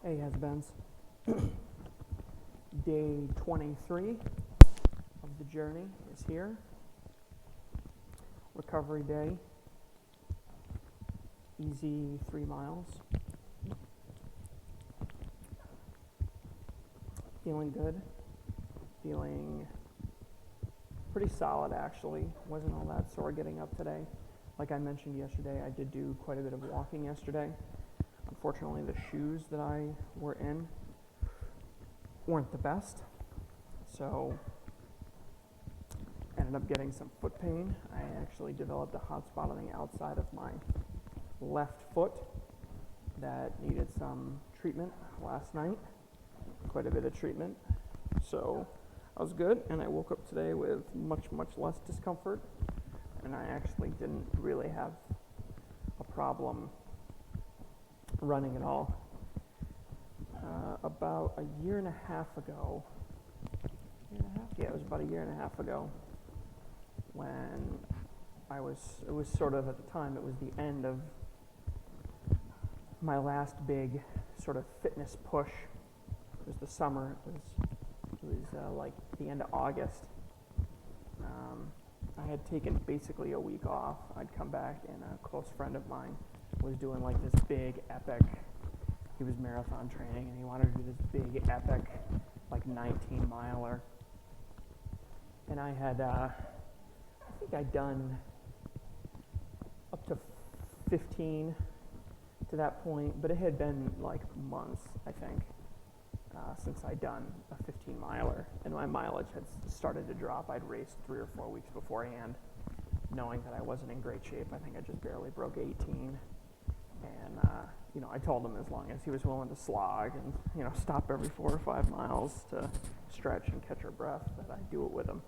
Hey, has-beens. Day 23 of the journey is here. Recovery day. Easy 3 miles. Feeling good. Feeling pretty solid, actually. Wasn't all that sore getting up today. Like I mentioned yesterday, I did do quite a bit of walking yesterday. Unfortunately, the shoes that I were in weren't the best, so ended up getting some foot pain. I actually developed a hot spot on the outside of my left foot that needed some treatment last night, quite a bit of treatment. So I was good, and I woke up today with much less discomfort, and I actually didn't really have a problem running at all. About a year and a half ago, it was about a year and a half ago when it was sort of at the time, it was the end of my last big sort of fitness push. It was the summer, it was like the end of August. I had taken basically a week off. I'd come back, and a close friend of mine was doing like this big epic, he was marathon training, and he wanted to do this big epic like 19 miler. And I had, I think I'd done up to 15 to that point, but it had been like months, I think, since I'd done a 15 miler, and my mileage had started to drop. I'd raced 3 or 4 weeks beforehand, knowing that I wasn't in great shape. I think I just barely broke 18. And, I told him as long as he was willing to slog and, stop every 4 or 5 miles to stretch and catch our breath, that I'd do it with him.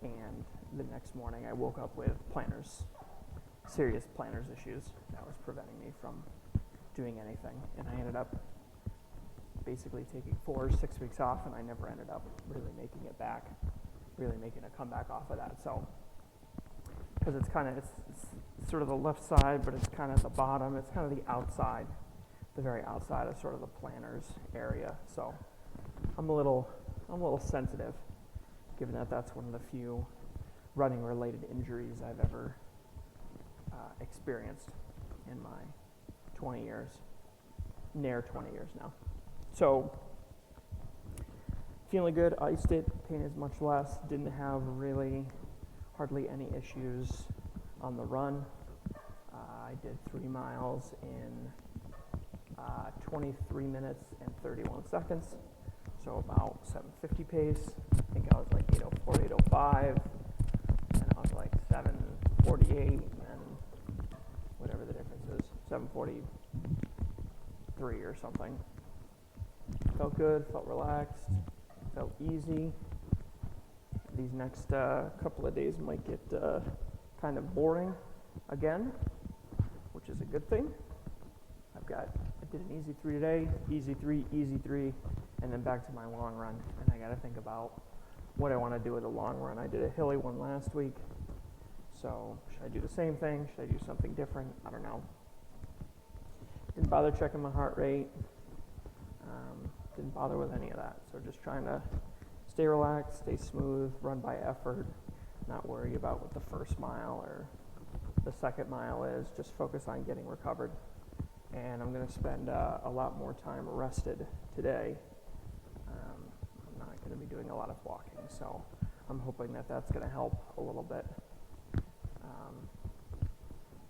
And the next morning I woke up with serious plantars issues that was preventing me from doing anything. And I ended up basically taking 4 or 6 weeks off, and I never ended up really making it back, really making a comeback off of that. So, because it's sort of the left side, but it's kind of the bottom. It's kind of the outside, the very outside of sort of the plantars area. So I'm a little sensitive, given that that's one of the few running-related injuries I've ever experienced in my 20 years, near 20 years now. So feeling good, iced it, pain is much less, didn't have hardly any issues on the run. I did 3 miles in 23 minutes and 31 seconds, so about 7:50 pace. I think I was like 8:04, 8:05, and I was like 7:48, and whatever the difference is, 7:43 or something. Felt good, felt relaxed, felt easy. These next couple of days might get kind of boring again, which is a good thing. I did an easy 3 today, easy 3, and then back to my long run. And I got to think about what I want to do with a long run. I did a hilly one last week, so should I do the same thing? Should I do something different? I don't know. Didn't bother checking my heart rate. Didn't bother with any of that. So just trying to stay relaxed, stay smooth, run by effort, not worry about what the first mile or the second mile is, just focus on getting recovered. And I'm going to spend a lot more time rested today. I'm not going to be doing a lot of walking, so I'm hoping that that's going to help a little bit.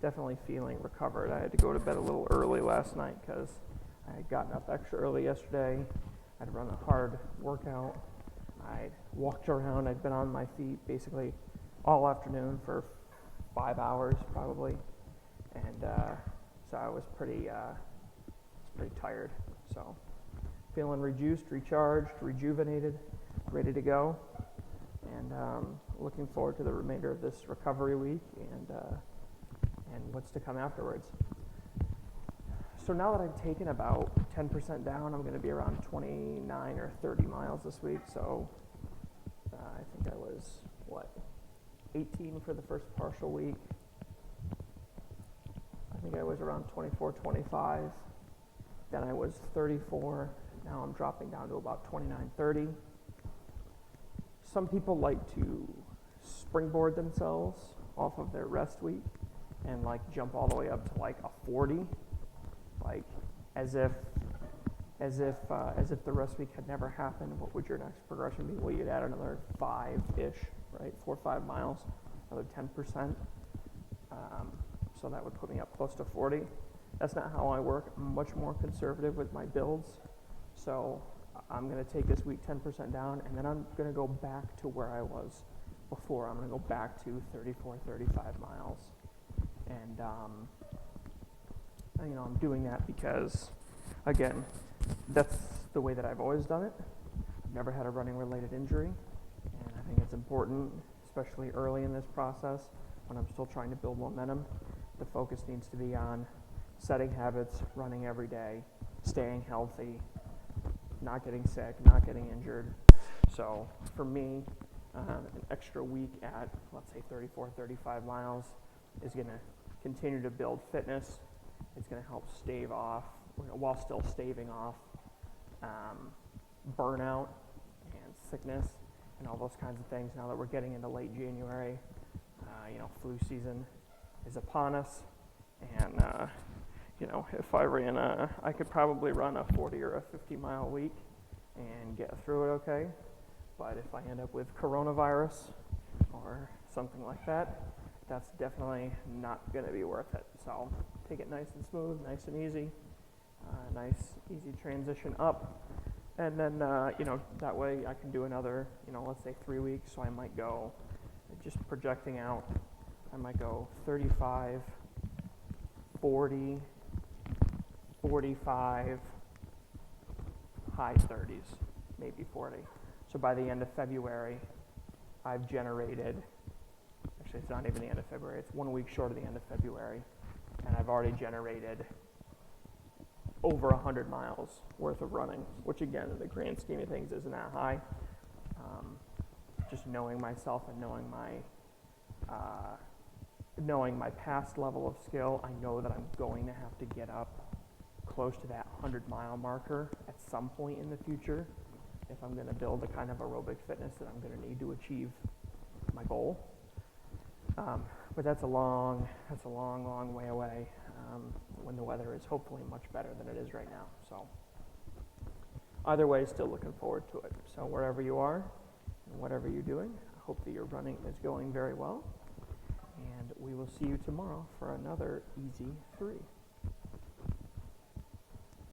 Definitely feeling recovered. I had to go to bed a little early last night because I had gotten up extra early yesterday. I'd run a hard workout. I'd walked around. I'd been on my feet basically all afternoon for 5 hours probably, and so I was pretty tired. So feeling rejuiced, recharged, rejuvenated, ready to go, and looking forward to the remainder of this recovery week and what's to come afterwards. So now that I've taken about 10% down, I'm going to be around 29 or 30 miles this week. So I think I was, 18 for the first partial week. I think I was around 24, 25 then I was 34. Now I'm dropping down to about 29, 30. Some people like to springboard themselves off of their rest week and like jump all the way up to like a 40, like as if the rest week had never happened. What would your next progression be? Well, you'd add another 5-ish, right? 4 or 5 miles, another 10%. So that would put me up close to 40. That's not how I work. I'm much more conservative with my builds. So I'm going to take this week 10% down, and then I'm going to go back to where I was before. I'm going to go back to 34, 35 miles. And, I'm doing that because, again, that's the way that I've always done it. I've never had a running-related injury, and I think it's important, especially early in this process, when I'm still trying to build momentum. The focus needs to be on setting habits, running every day, staying healthy, not getting sick, not getting injured. So for me, an extra week at, let's say, 34, 35 miles is going to continue to build fitness. It's going to help stave off, while still staving off burnout and sickness and all those kinds of things. Now that we're getting into late January, flu season is upon us, and if I ran I could probably run a 40 or a 50 mile week and get through it okay. But if I end up with coronavirus or something like that, that's definitely not going to be worth it. So take it nice and smooth, nice and easy, nice easy transition up, and then that way I can do another let's say 3 weeks. So I might go, just projecting out, I might go 35, 40, 45, high 30s, maybe 40. So by the end of February, I've generated, actually it's not even the end of February, it's 1 week short of the end of February, and I've already generated over 100 miles worth of running, which again, in the grand scheme of things, isn't that high. Just knowing myself and knowing my past level of skill, I know that I'm going to have to get up close to that 100-mile marker at some point in the future if I'm going to build the kind of aerobic fitness that I'm going to need to achieve my goal. But that's a long way away when the weather is hopefully much better than it is right now. So either way, still looking forward to it. So wherever you are and whatever you're doing, I hope that your running is going very well. And we will see you tomorrow for another Easy 3.